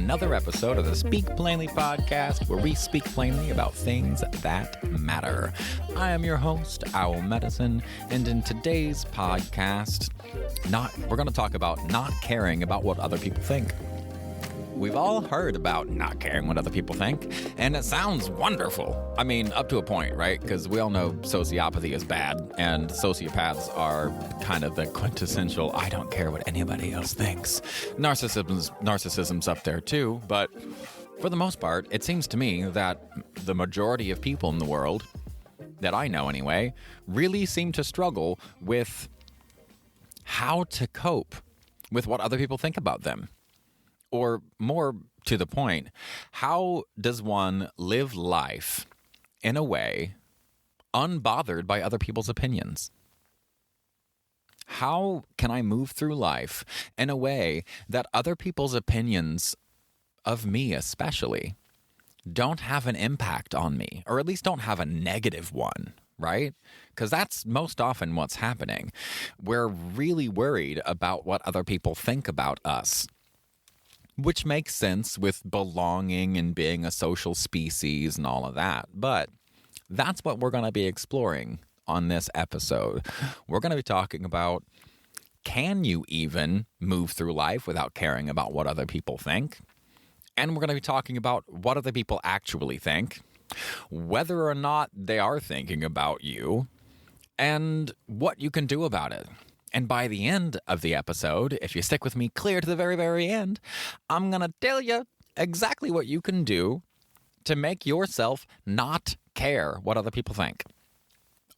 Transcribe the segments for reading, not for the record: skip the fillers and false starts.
another episode of the Speak Plainly podcast, where we speak plainly about things that matter. I am your host, Owl Medicine, and in today's podcast, we're going to talk about not caring about what other people think. We've all heard about not caring what other people think, and it sounds wonderful. I mean, up to a point, right? Because we all know sociopathy is bad, and sociopaths are kind of the quintessential, I don't care what anybody else thinks. Narcissism's up there too, but for the most part, it seems to me that the majority of people in the world, that I know anyway, really seem to struggle with how to cope with what other people think about them. Or more to the point, how does one live life in a way unbothered by other people's opinions? How can I move through life in a way that other people's opinions of me especially don't have an impact on me, or at least don't have a negative one, right? Because that's most often what's happening. We're really worried about what other people think about us, which makes sense with belonging and being a social species and all of that. But that's what we're going to be exploring on this episode. We're going to be talking about, can you even move through life without caring about what other people think? And we're going to be talking about what other people actually think, whether or not they are thinking about you, and what you can do about it. And by the end of the episode, if you stick with me clear to the very, very end, I'm going to tell you exactly what you can do to make yourself not care what other people think.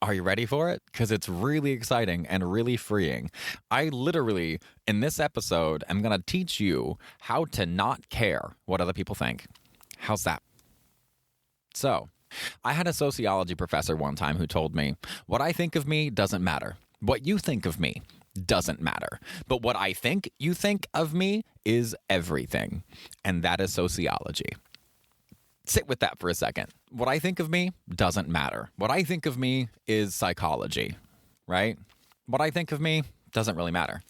Are you ready for it? Because it's really exciting and really freeing. I literally, in this episode, am going to teach you how to not care what other people think. How's that? So, I had a sociology professor one time who told me, what I think of me doesn't matter. What you think of me doesn't matter. But what I think you think of me is everything. And that is sociology. Sit with that for a second. What I think of me doesn't matter. What I think of me is psychology, right? What I think of me doesn't really matter.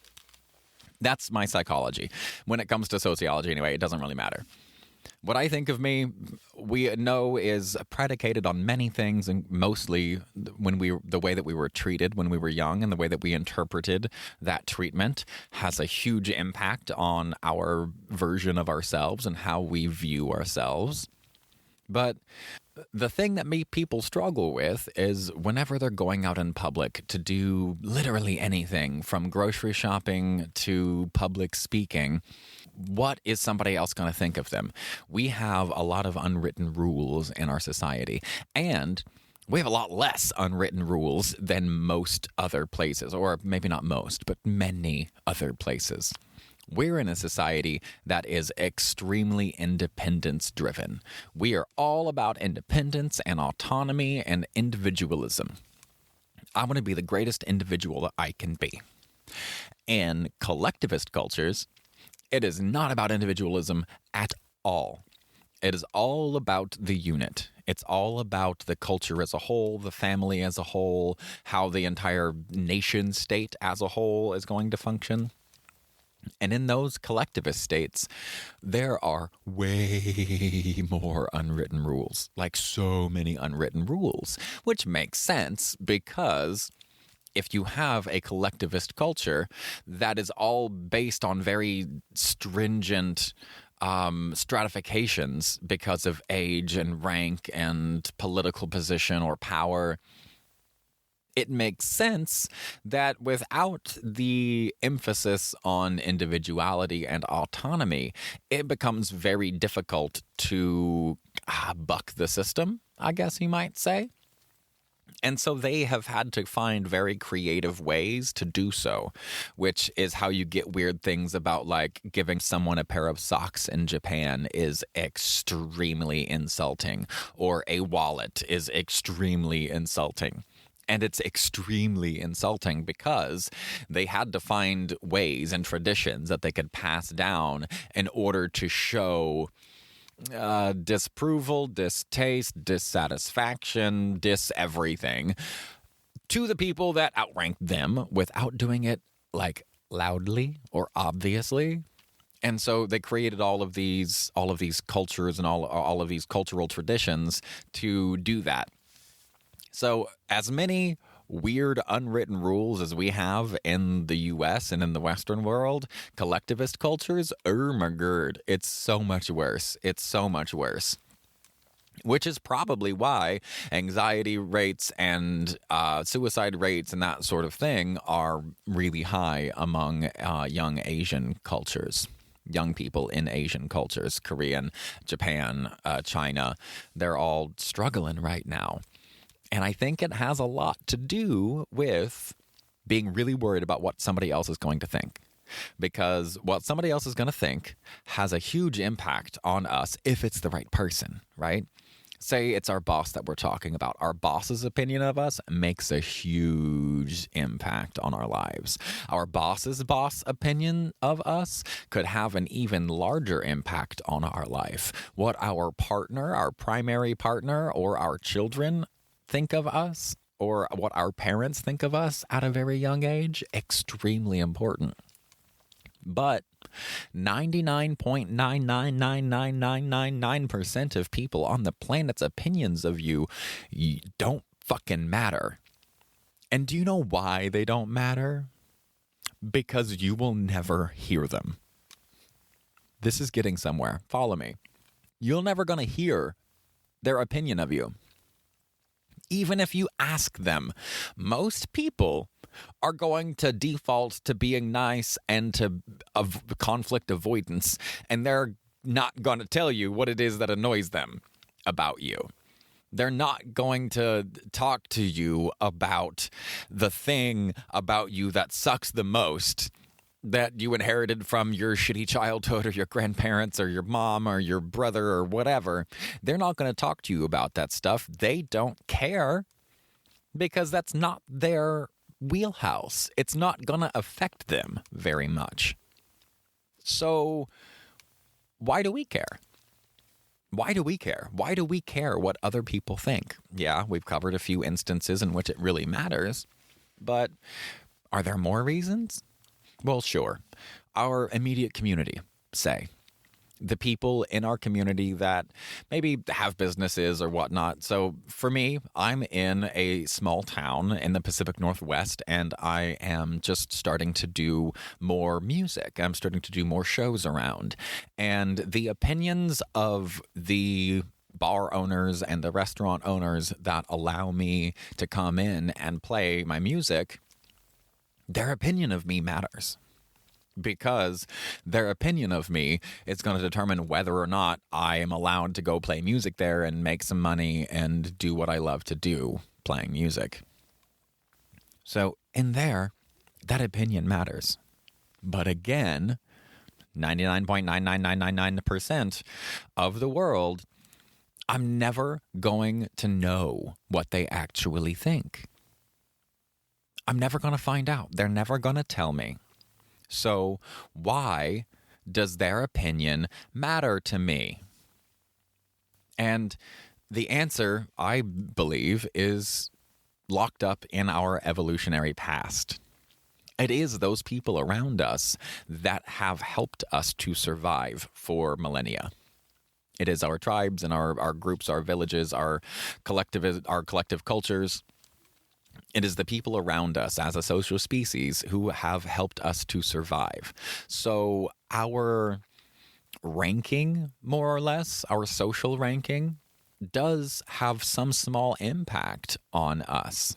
That's my psychology. When it comes to sociology, anyway, it doesn't really matter. What I think of me, we know, is predicated on many things, and mostly the way that we were treated when we were young and the way that we interpreted that treatment has a huge impact on our version of ourselves and how we view ourselves. But the thing that people struggle with is whenever they're going out in public to do literally anything, from grocery shopping to public speaking, what is somebody else going to think of them? We have a lot of unwritten rules in our society, and we have a lot less unwritten rules than most other places, or maybe not most, but many other places. We're in a society that is extremely independence-driven. We are all about independence and autonomy and individualism. I want to be the greatest individual that I can be. In collectivist cultures, it is not about individualism at all. It is all about the unit. It's all about the culture as a whole, the family as a whole, how the entire nation state as a whole is going to function. And in those collectivist states, there are way more unwritten rules, like so many unwritten rules, which makes sense because if you have a collectivist culture that is all based on very stringent stratifications because of age and rank and political position or power, it makes sense that without the emphasis on individuality and autonomy, it becomes very difficult to buck the system, I guess you might say. And so they have had to find very creative ways to do so, which is how you get weird things about, like, giving someone a pair of socks in Japan is extremely insulting, or a wallet is extremely insulting. And it's extremely insulting because they had to find ways and traditions that they could pass down in order to show disapproval, distaste, dissatisfaction, everything to the people that outranked them without doing it like loudly or obviously. And so they created all of these cultures and all of these cultural traditions to do that. So as many weird unwritten rules as we have in the US and in the Western world, collectivist cultures, oh my god, it's so much worse. It's so much worse. Which is probably why anxiety rates and suicide rates and that sort of thing are really high among young Asian cultures. Young people in Asian cultures, Korean, Japan, China, they're all struggling right now. And I think it has a lot to do with being really worried about what somebody else is going to think. Because what somebody else is going to think has a huge impact on us if it's the right person, right? Say it's our boss that we're talking about. Our boss's opinion of us makes a huge impact on our lives. Our boss's boss opinion of us could have an even larger impact on our life. What our partner, our primary partner, or our children think of us, or what our parents think of us at a very young age, extremely important. But 99.999999% of people on the planet's opinions of you don't fucking matter. And do you know why they don't matter? Because you will never hear them. This is getting somewhere. Follow me. You're never going to hear their opinion of you. Even if you ask them, most people are going to default to being nice and to conflict avoidance, and they're not going to tell you what it is that annoys them about you. They're not going to talk to you about the thing about you that sucks the most, that you inherited from your shitty childhood or your grandparents or your mom or your brother or whatever. They're not going to talk to you about that stuff. They don't care because that's not their wheelhouse. It's not going to affect them very much. So why do we care? Why do we care? Why do we care what other people think? Yeah, we've covered a few instances in which it really matters, but are there more reasons? Well, sure. Our immediate community, say. The people in our community that maybe have businesses or whatnot. So for me, I'm in a small town in the Pacific Northwest, and I am just starting to do more music. I'm starting to do more shows around. And the opinions of the bar owners and the restaurant owners that allow me to come in and play my music, their opinion of me matters. Because their opinion of me is going to determine whether or not I am allowed to go play music there and make some money and do what I love to do, playing music. So in there, that opinion matters. But again, 99.99999% of the world, I'm never going to know what they actually think. I'm never going to find out. They're never going to tell me. So why does their opinion matter to me? And the answer, I believe, is locked up in our evolutionary past. It is those people around us that have helped us to survive for millennia. It is our tribes and our groups, our villages, our collective cultures. It is the people around us as a social species who have helped us to survive. So our ranking, more or less, our social ranking, does have some small impact on us.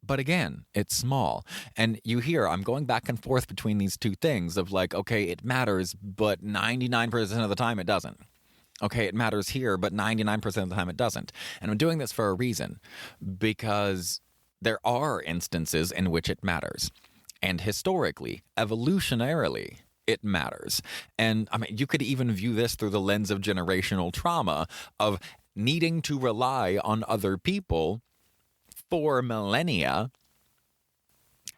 But again, it's small. And you hear, I'm going back and forth between these two things of like, okay, it matters, but 99% of the time it doesn't. Okay, it matters here, but 99% of the time it doesn't. And I'm doing this for a reason, because there are instances in which it matters. And historically, evolutionarily, it matters. And I mean, you could even view this through the lens of generational trauma, of needing to rely on other people for millennia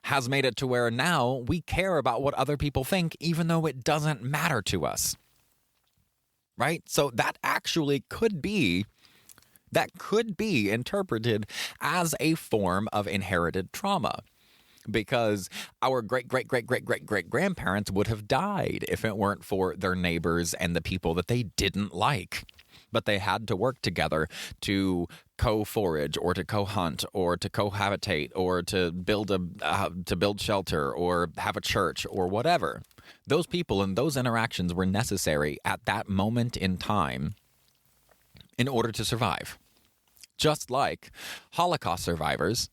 has made it to where now we care about what other people think, even though it doesn't matter to us. Right? So that actually could be interpreted as a form of inherited trauma. because our great, great, great, great, great, great grandparents would have died if it weren't for their neighbors and the people that they didn't like. But they had to work together to co-forage or to co-hunt or to cohabitate or to build shelter or have a church or whatever. Those people and those interactions were necessary at that moment in time in order to survive. Just like Holocaust survivors,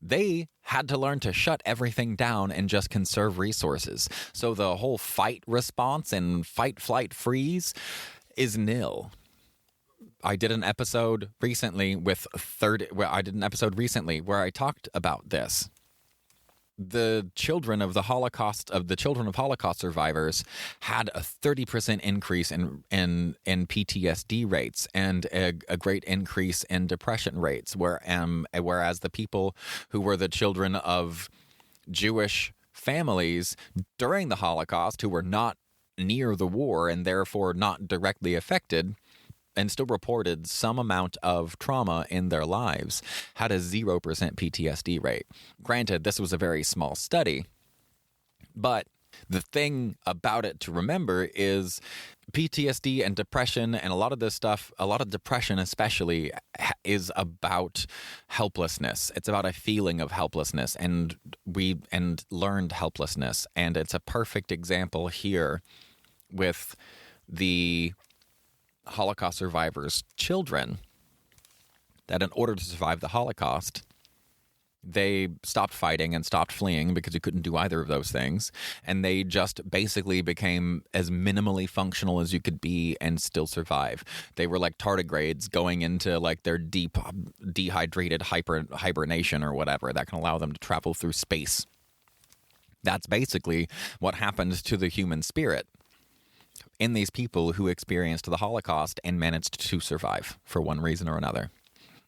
they had to learn to shut everything down and just conserve resources. So the whole fight response and fight, flight, freeze is nil. I did an episode recently where I talked about this. The children of Holocaust survivors had a 30% increase in PTSD rates and a great increase in depression rates, whereas the people who were the children of Jewish families during the Holocaust, who were not near the war and therefore not directly affected, and still reported some amount of trauma in their lives, had a 0% PTSD rate. Granted, this was a very small study, but the thing about it to remember is PTSD and depression and a lot of this stuff, a lot of depression especially, is about helplessness. It's about a feeling of helplessness and learned helplessness. And it's a perfect example here with the Holocaust survivors' children, that in order to survive the Holocaust, they stopped fighting and stopped fleeing because you couldn't do either of those things. And they just basically became as minimally functional as you could be and still survive. They were like tardigrades going into like their deep, dehydrated hibernation or whatever that can allow them to travel through space. That's basically what happened to the human spirit in these people who experienced the Holocaust and managed to survive for one reason or another.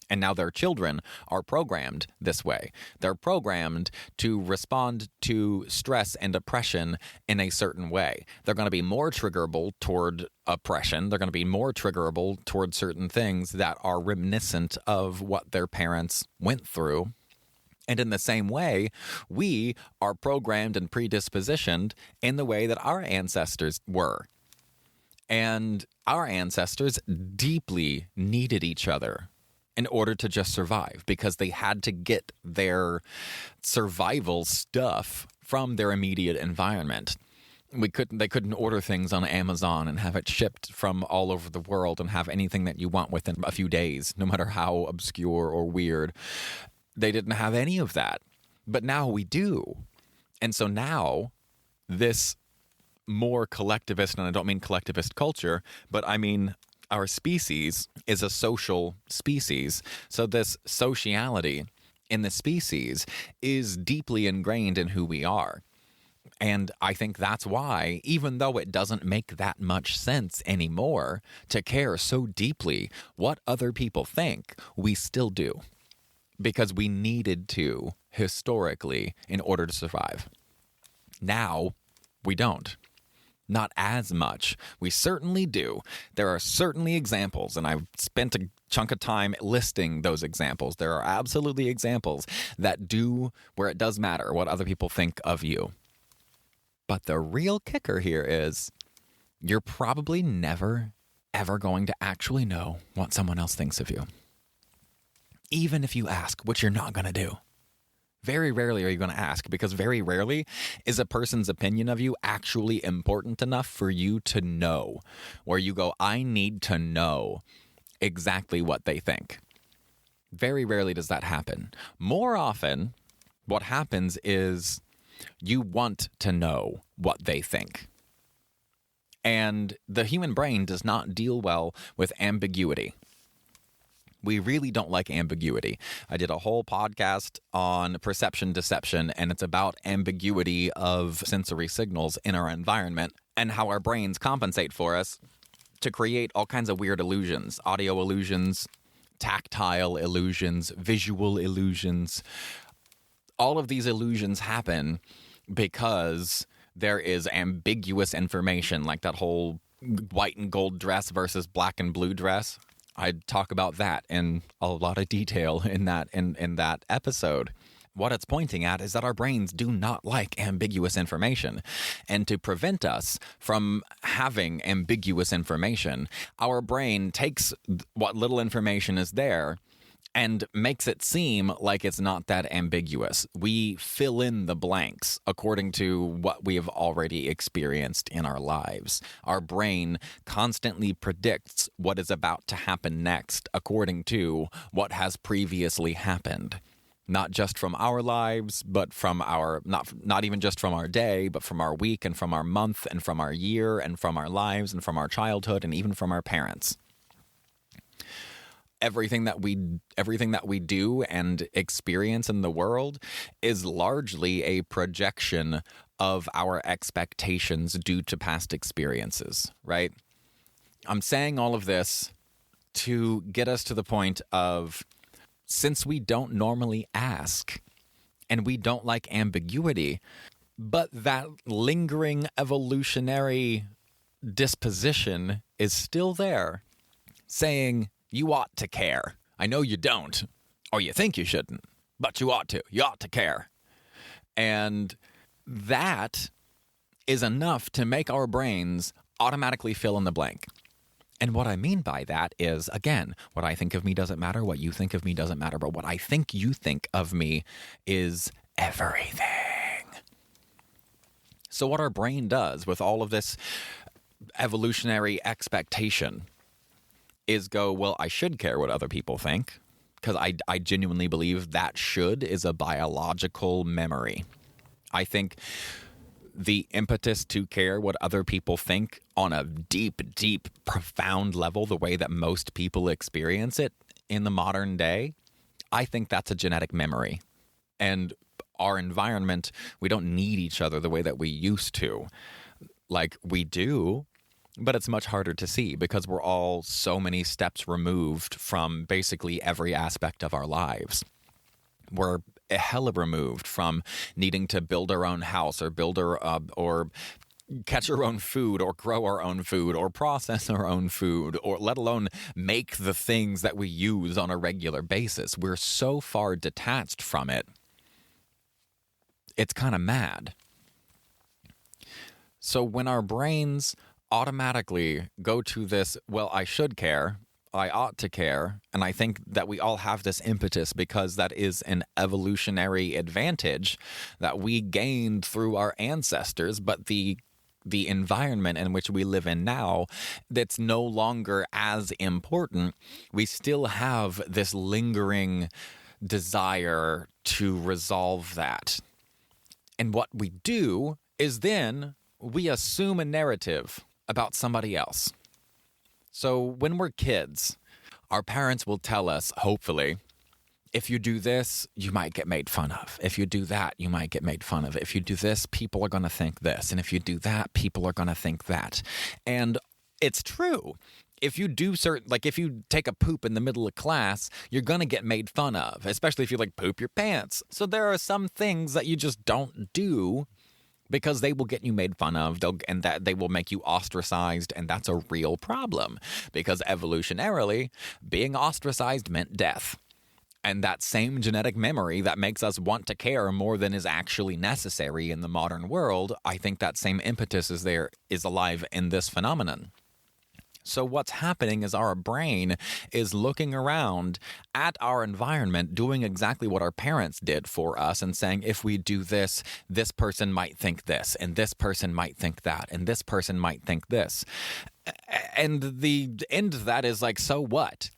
And now their children are programmed this way. They're programmed to respond to stress and oppression in a certain way. They're going to be more triggerable toward oppression. They're going to be more triggerable toward certain things that are reminiscent of what their parents went through. And in the same way, we are programmed and predispositioned in the way that our ancestors were. And our ancestors deeply needed each other in order to just survive, because they had to get their survival stuff from their immediate environment. They couldn't order things on Amazon and have it shipped from all over the world and have anything that you want within a few days, no matter how obscure or weird. They didn't have any of that. But now we do. And so now this more collectivist, and I don't mean collectivist culture, but I mean our species is a social species. So this sociality in the species is deeply ingrained in who we are. And I think that's why, even though it doesn't make that much sense anymore to care so deeply what other people think, we still do. Because we needed to, historically, in order to survive. Now, we don't. Not as much. We certainly do. There are certainly examples, and I've spent a chunk of time listing those examples. There are absolutely examples that do where it does matter what other people think of you. But the real kicker here is you're probably never, ever going to actually know what someone else thinks of you. Even if you ask, which you're not going to do. Very rarely are you going to ask, because very rarely is a person's opinion of you actually important enough for you to know, where you go, I need to know exactly what they think. Very rarely does that happen. More often, what happens is you want to know what they think. And the human brain does not deal well with ambiguity. We really don't like ambiguity. I did a whole podcast on perception deception, and it's about ambiguity of sensory signals in our environment and how our brains compensate for us to create all kinds of weird illusions, audio illusions, tactile illusions, visual illusions. All of these illusions happen because there is ambiguous information, like that whole white and gold dress versus black and blue dress. I talk about that in a lot of detail in that episode. What it's pointing at is that our brains do not like ambiguous information. And to prevent us from having ambiguous information, our brain takes what little information is there and makes it seem like it's not that ambiguous. We fill in the blanks according to what we have already experienced in our lives. Our brain constantly predicts what is about to happen next according to what has previously happened. Not just from our lives, but from our, not even just from our day, but from our week and from our month and from our year and from our lives and from our childhood and even from our parents. Everything that we do and experience in the world is largely a projection of our expectations due to past experiences, right? I'm saying all of this to get us to the point of, since we don't normally ask and we don't like ambiguity, but that lingering evolutionary disposition is still there, saying, you ought to care. I know you don't, or you think you shouldn't, but you ought to. You ought to care. And that is enough to make our brains automatically fill in the blank. And what I mean by that is, again, what I think of me doesn't matter, what you think of me doesn't matter, but what I think you think of me is everything. So what our brain does with all of this evolutionary expectation is go, well, I should care what other people think, because I genuinely believe that should is a biological memory. I think the impetus to care what other people think on a deep, deep, profound level, the way that most people experience it in the modern day, I think that's a genetic memory. And our environment, we don't need each other the way that we used to. Like we do, but it's much harder to see because we're all so many steps removed from basically every aspect of our lives. We're a hella removed from needing to build our own house or or catch our own food or grow our own food or process our own food, or let alone make the things that we use on a regular basis. We're so far detached from it. It's kind of mad. So when our brains automatically go to this, well, I should care, I ought to care, and I think that we all have this impetus because that is an evolutionary advantage that we gained through our ancestors, but the environment in which we live in now, that's no longer as important. We still have this lingering desire to resolve that. And what we do is then we assume a narrative about somebody else. So when we're kids, our parents will tell us, hopefully, if you do this, you might get made fun of. If you do that, you might get made fun of. If you do this, people are going to think this. And if you do that, people are going to think that. And it's true. If you do if you take a poop in the middle of class, you're going to get made fun of, especially if you poop your pants. So there are some things that you just don't do because they will get you made fun of, and that they will make you ostracized, and that's a real problem because evolutionarily, being ostracized meant death. And that same genetic memory that makes us want to care more than is actually necessary in the modern world, I think that same impetus is alive in this phenomenon. So what's happening is our brain is looking around at our environment, doing exactly what our parents did for us and saying, if we do this, this person might think this, and this person might think that, and this person might think this. And the end of that is so what?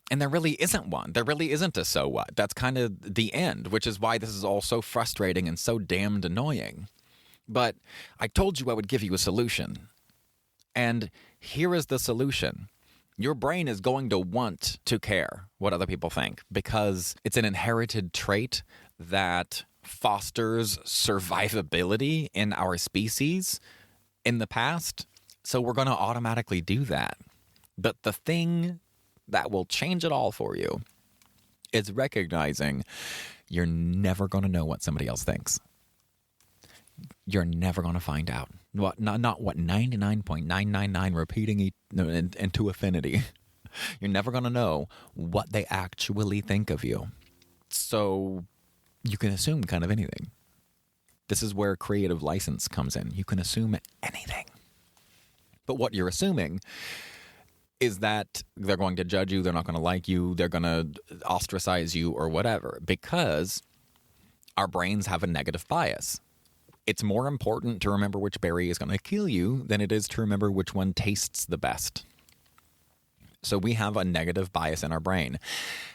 And there really isn't one. There really isn't a so what. That's kind of the end, which is why this is all so frustrating and so damned annoying. But I told you I would give you a solution. And here is the solution. Your brain is going to want to care what other people think because it's an inherited trait that fosters survivability in our species in the past. So we're going to automatically do that. But the thing that will change it all for you is recognizing you're never going to know what somebody else thinks. You're never going to find out. Not what 99.999 repeating into affinity. You're never going to know what they actually think of you. So you can assume kind of anything. This is where creative license comes in. You can assume anything. But what you're assuming is that they're going to judge you, they're not going to like you, they're going to ostracize you or whatever, because our brains have a negative bias. It's more important to remember which berry is going to kill you than it is to remember which one tastes the best. So we have a negative bias in our brain.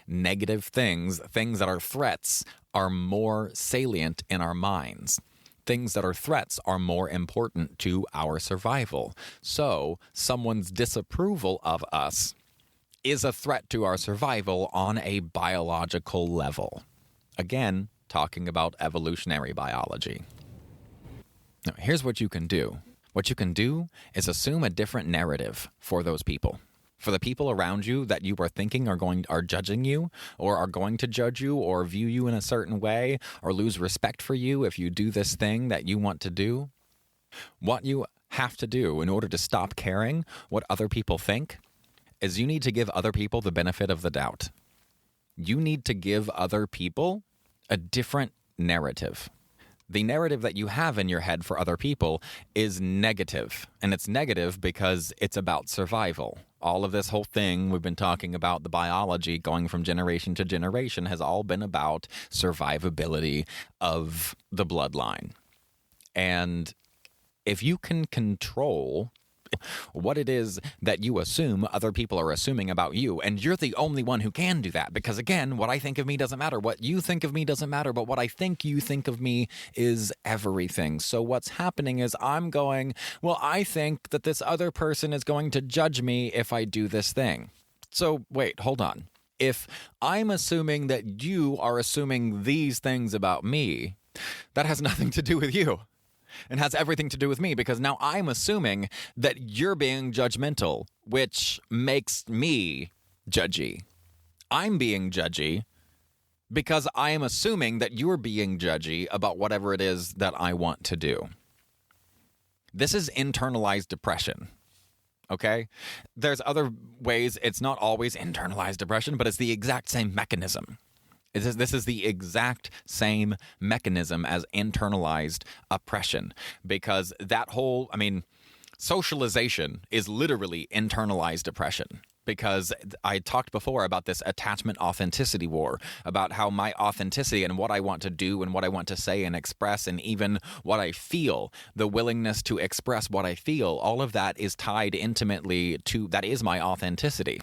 Negative things that are threats, are more salient in our minds. Things that are threats are more important to our survival. So someone's disapproval of us is a threat to our survival on a biological level. Again, talking about evolutionary biology. Now, here's what you can do. What you can do is assume a different narrative for those people. For the people around you that you are thinking are judging you, or are going to judge you, or view you in a certain way, or lose respect for you if you do this thing that you want to do, what you have to do in order to stop caring what other people think is you need to give other people the benefit of the doubt. You need to give other people a different narrative. The narrative that you have in your head for other people is negative. And it's negative because it's about survival. All of this whole thing we've been talking about, the biology going from generation to generation, has all been about survivability of the bloodline. And if you can control what it is that you assume other people are assuming about you, and you're the only one who can do that, because again, what I think of me doesn't matter, what you think of me doesn't matter, but what I think you think of me is everything. So what's happening is I'm going, well, I think that this other person is going to judge me if I do this thing. So wait, hold on. If I'm assuming that you are assuming these things about me, that has nothing to do with you. And has everything to do with me, because now I'm assuming that you're being judgmental, which makes me judgy. I'm being judgy because I am assuming that you're being judgy about whatever it is that I want to do. This is internalized depression. Okay? There's ways it's not always internalized depression, but it's the exact same mechanism. This is the exact same mechanism as internalized oppression, because socialization is literally internalized oppression. Because I talked before about this attachment authenticity war, about how my authenticity and what I want to do and what I want to say and express, and even what I feel, the willingness to express what I feel, all of that is tied intimately to, that is my authenticity.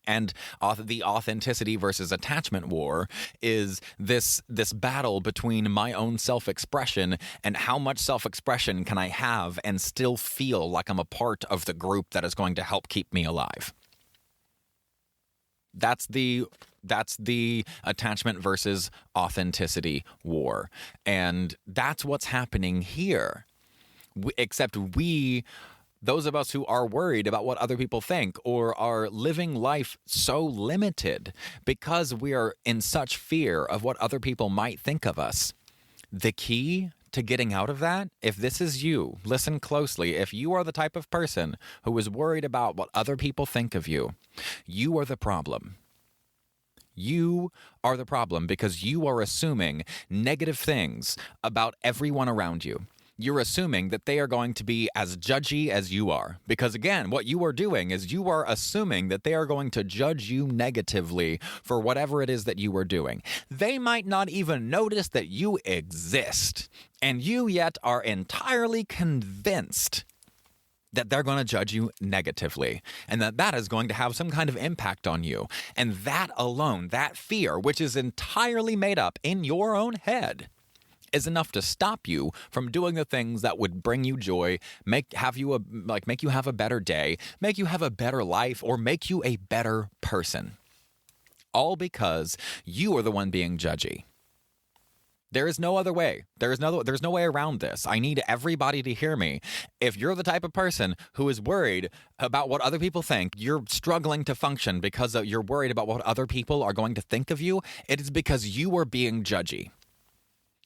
And the authenticity versus attachment war is this battle between my own self-expression and how much self-expression can I have and still feel like I'm a part of the group that is going to help keep me alive. That's the attachment versus authenticity war. And that's what's happening here. Except those of us who are worried about what other people think, or are living life so limited because we are in such fear of what other people might think of us. The key to getting out of that, if this is you, listen closely. If you are the type of person who is worried about what other people think of you, you are the problem. You are the problem because you are assuming negative things about everyone around you. You're assuming that they are going to be as judgy as you are. Because again, what you are doing is you are assuming that they are going to judge you negatively for whatever it is that you are doing. They might not even notice that you exist, and you yet are entirely convinced that they're going to judge you negatively, and that is going to have some kind of impact on you. And that alone, that fear, which is entirely made up in your own head, is enough to stop you from doing the things that would bring you joy, make you have a better day, make you have a better life, or make you a better person. All because you are the one being judgy. There is no other way. There's no way around this. I need everybody to hear me. If you're the type of person who is worried about what other people think, you're struggling to function because you're worried about what other people are going to think of you, it is because you are being judgy.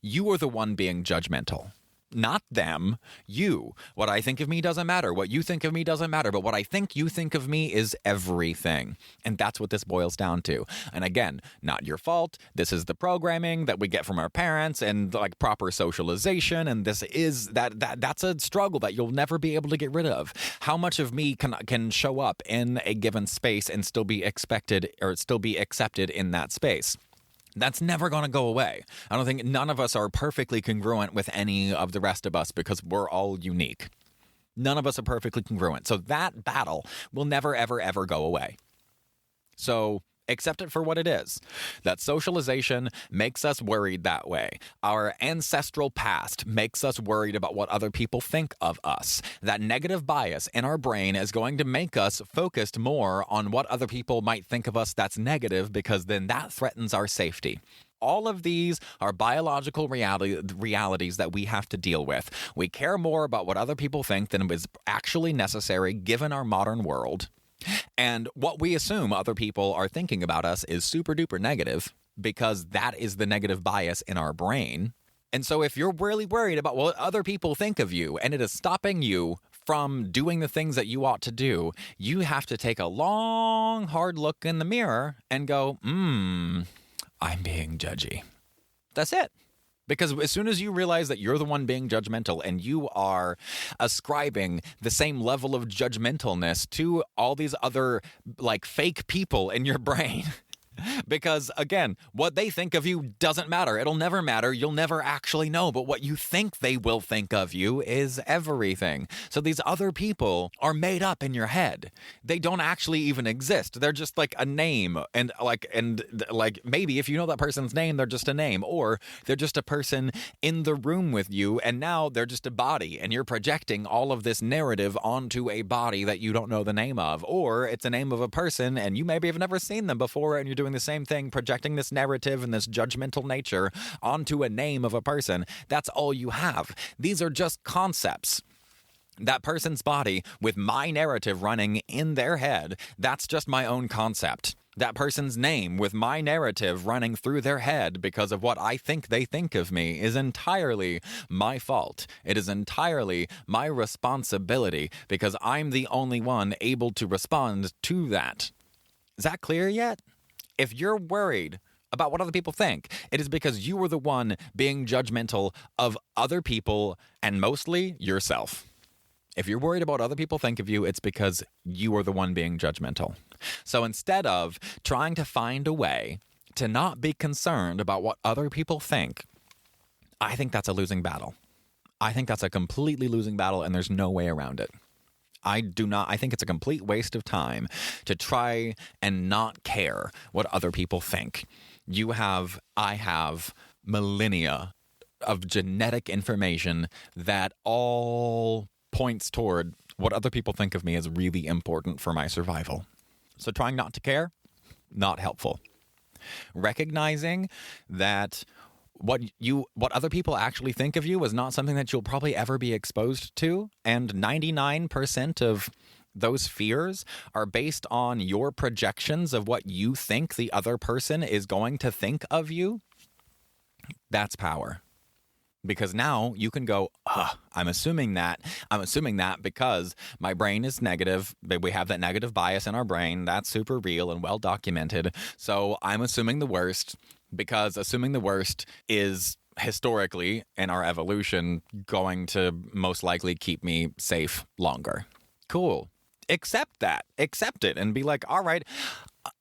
You are the one being judgmental. not them, you. What I think of me doesn't matter. What you think of me doesn't matter. But what I think you think of me is everything. And that's what this boils down to. And again, not your fault. This is the programming that we get from our parents and like proper socialization. And this is that's a struggle that you'll never be able to get rid of. How much of me can show up in a given space and still be expected or still be accepted in that space? That's never going to go away. I don't think none of us are perfectly congruent with any of the rest of us because we're all unique. None of us are perfectly congruent. So that battle will never, ever, ever go away. So accept it for what it is. That socialization makes us worried that way. Our ancestral past makes us worried about what other people think of us. That negative bias in our brain is going to make us focused more on what other people might think of us that's negative, because then that threatens our safety. All of these are biological realities that we have to deal with. We care more about what other people think than is actually necessary given our modern world. And what we assume other people are thinking about us is super duper negative because that is the negative bias in our brain. And so if you're really worried about what other people think of you and it is stopping you from doing the things that you ought to do, you have to take a long, hard look in the mirror and go, I'm being judgy. That's it. Because as soon as you realize that you're the one being judgmental and you are ascribing the same level of judgmentalness to all these other like fake people in your brain, because again, what they think of you doesn't matter. It'll never matter. You'll never actually know. But what you think they will think of you is everything. So these other people are made up in your head. They don't actually even exist. They're just like a name. And maybe if you know that person's name, they're just a name. Or they're just a person in the room with you. And now they're just a body. And you're projecting all of this narrative onto a body that you don't know the name of. Or it's a name of a person and you maybe have never seen them before and you're doing the same thing, projecting this narrative and this judgmental nature onto a name of a person. That's all you have. These are just concepts. That person's body with my narrative running in their head, that's just my own concept. That person's name with my narrative running through their head because of what I think they think of me is entirely my fault. It is entirely my responsibility because I'm the only one able to respond to that. Is that clear yet? If you're worried about what other people think, it is because you were the one being judgmental of other people and mostly yourself. If you're worried about what other people think of you, it's because you are the one being judgmental. So instead of trying to find a way to not be concerned about what other people think, I think that's a losing battle. I think that's a completely losing battle and there's no way around it. I think it's a complete waste of time to try and not care what other people think. I have millennia of genetic information that all points toward what other people think of me is really important for my survival. So trying not to care, not helpful. Recognizing that what other people actually think of you is not something that you'll probably ever be exposed to. And 99% of those fears are based on your projections of what you think the other person is going to think of you. That's power. Because now you can go, I'm assuming that because my brain is negative. We have that negative bias in our brain. That's super real and well documented. So I'm assuming the worst. Because assuming the worst is historically in our evolution going to most likely keep me safe longer. Cool. Accept that. Accept it and be like, all right,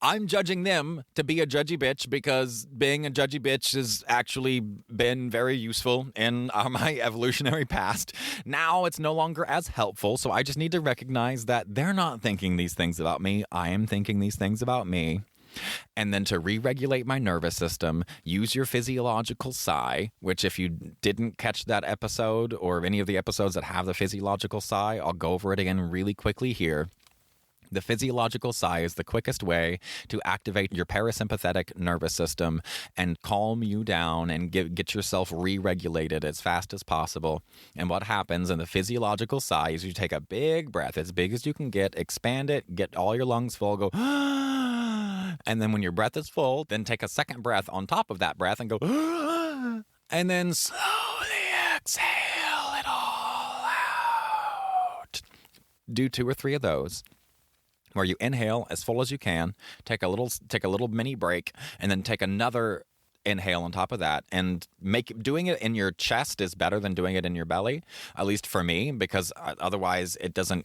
I'm judging them to be a judgy bitch because being a judgy bitch has actually been very useful in my evolutionary past. Now it's no longer as helpful, so I just need to recognize that they're not thinking these things about me. I am thinking these things about me. And then to re-regulate my nervous system, use your physiological sigh, which if you didn't catch that episode or any of the episodes that have the physiological sigh, I'll go over it again really quickly here. The physiological sigh is the quickest way to activate your parasympathetic nervous system and calm you down and get yourself re-regulated as fast as possible. And what happens in the physiological sigh is you take a big breath, as big as you can get, expand it, get all your lungs full, go, and then when your breath is full, then take a second breath on top of that breath and go, and then slowly exhale. do 2 or 3 of those, where you inhale as full as you can, take a little mini break, and then take another inhale on top of that. And doing it in your chest is better than doing it in your belly, at least for me, because otherwise it doesn't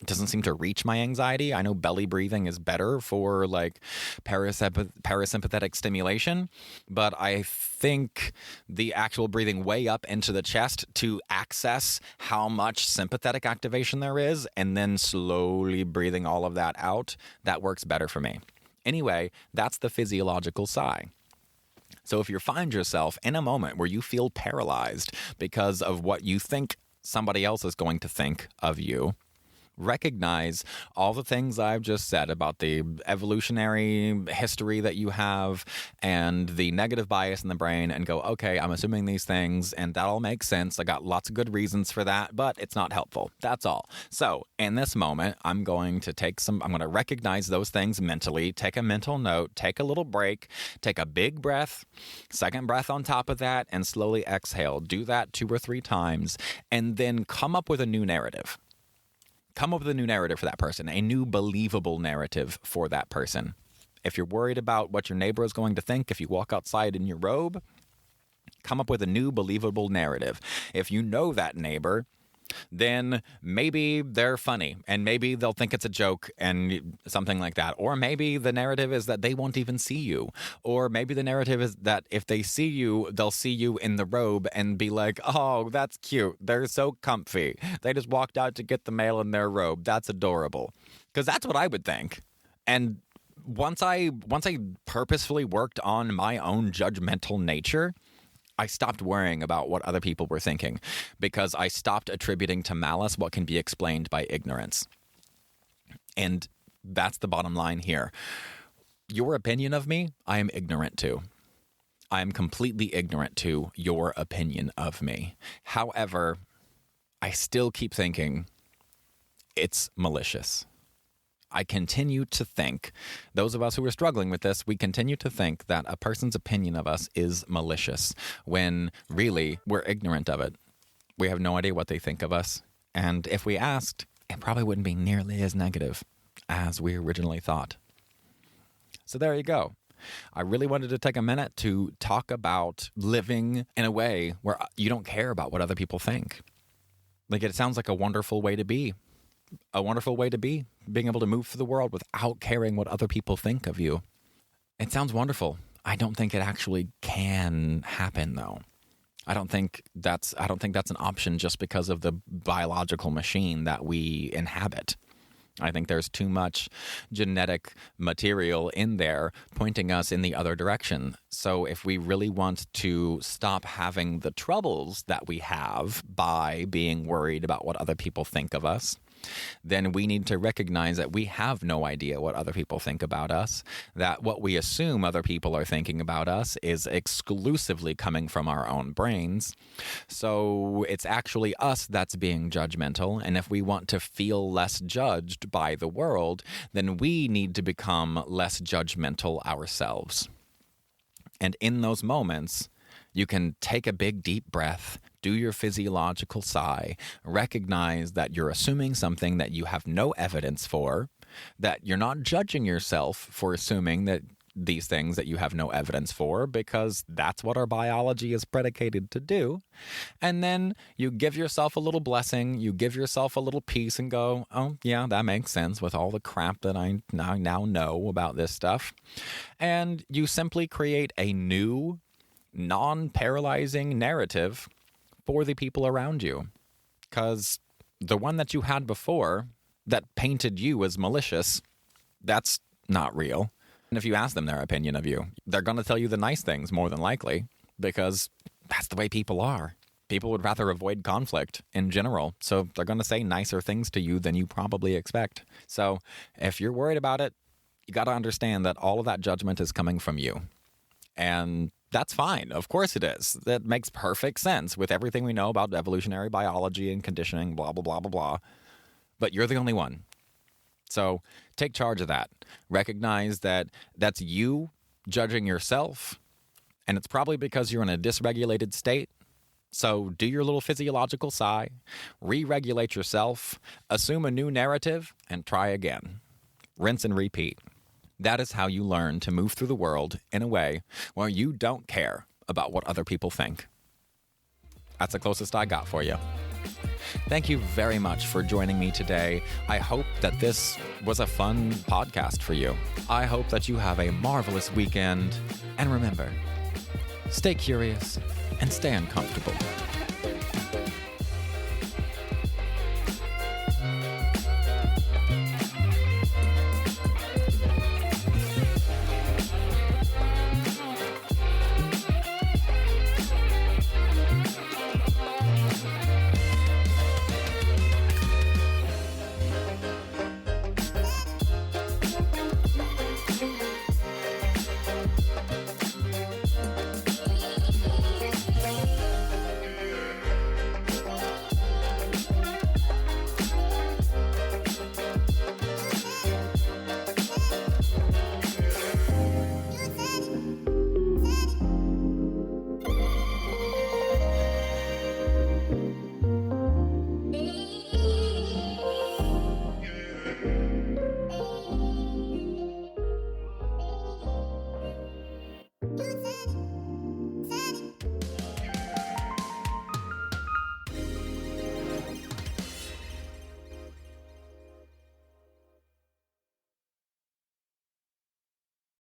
seem to reach my anxiety. I know belly breathing is better for like parasympathetic stimulation, but I think the actual breathing way up into the chest to access how much sympathetic activation there is, and then slowly breathing all of that out, that works better for me. Anyway, that's the physiological sigh. So if you find yourself in a moment where you feel paralyzed because of what you think somebody else is going to think of you, recognize all the things I've just said about the evolutionary history that you have and the negative bias in the brain, and go, okay, I'm assuming these things, and that all makes sense. I got lots of good reasons for that, but it's not helpful. That's all. So in this moment, I'm going to recognize those things mentally, take a mental note, take a little break, take a big breath, second breath on top of that, and slowly exhale. Do that 2 or 3 times, and then come up with a new narrative. Come up with a new narrative for that person, a new believable narrative for that person. If you're worried about what your neighbor is going to think if you walk outside in your robe, come up with a new believable narrative. If you know that neighbor, then maybe they're funny and maybe they'll think it's a joke and something like that. Or maybe the narrative is that they won't even see you. Or maybe the narrative is that if they see you, they'll see you in the robe and be like, oh, that's cute. They're so comfy. They just walked out to get the mail in their robe. That's adorable. Because that's what I would think. And once I purposefully worked on my own judgmental nature, I stopped worrying about what other people were thinking, because I stopped attributing to malice what can be explained by ignorance. And that's the bottom line here. Your opinion of me, I am ignorant to. I am completely ignorant to your opinion of me. However, I still keep thinking it's malicious. I continue to think, those of us who are struggling with this, we continue to think that a person's opinion of us is malicious, when really we're ignorant of it. We have no idea what they think of us. And if we asked, it probably wouldn't be nearly as negative as we originally thought. So there you go. I really wanted to take a minute to talk about living in a way where you don't care about what other people think. Like, it sounds like a wonderful way to be. A wonderful way to be, being able to move through the world without caring what other people think of you. It sounds wonderful. I don't think it actually can happen, though. I don't think that's an option just because of the biological machine that we inhabit. I think there's too much genetic material in there pointing us in the other direction. So if we really want to stop having the troubles that we have by being worried about what other people think of us, then we need to recognize that we have no idea what other people think about us, that what we assume other people are thinking about us is exclusively coming from our own brains. So it's actually us that's being judgmental, and if we want to feel less judged by the world, then we need to become less judgmental ourselves. And in those moments, you can take a big, deep breath, do your physiological sigh, recognize that you're assuming something that you have no evidence for, that you're not judging yourself for assuming that these things that you have no evidence for, because that's what our biology is predicated to do. And then you give yourself a little blessing, you give yourself a little peace and go, oh, yeah, that makes sense with all the crap that I now know about this stuff. And you simply create a new, non-paralyzing narrative for the people around you. Because the one that you had before that painted you as malicious, that's not real. And if you ask them their opinion of you, they're going to tell you the nice things more than likely, because that's the way people are. People would rather avoid conflict in general, so they're going to say nicer things to you than you probably expect. So if you're worried about it, you got to understand that all of that judgment is coming from you. And that's fine. Of course it is. That makes perfect sense with everything we know about evolutionary biology and conditioning, blah, blah, blah, blah, blah. But you're the only one. So take charge of that. Recognize that that's you judging yourself, and it's probably because you're in a dysregulated state. So do your little physiological sigh, re-regulate yourself, assume a new narrative, and try again. Rinse and repeat. That is how you learn to move through the world in a way where you don't care about what other people think. That's the closest I got for you. Thank you very much for joining me today. I hope that this was a fun podcast for you. I hope that you have a marvelous weekend. And remember, stay curious and stay uncomfortable.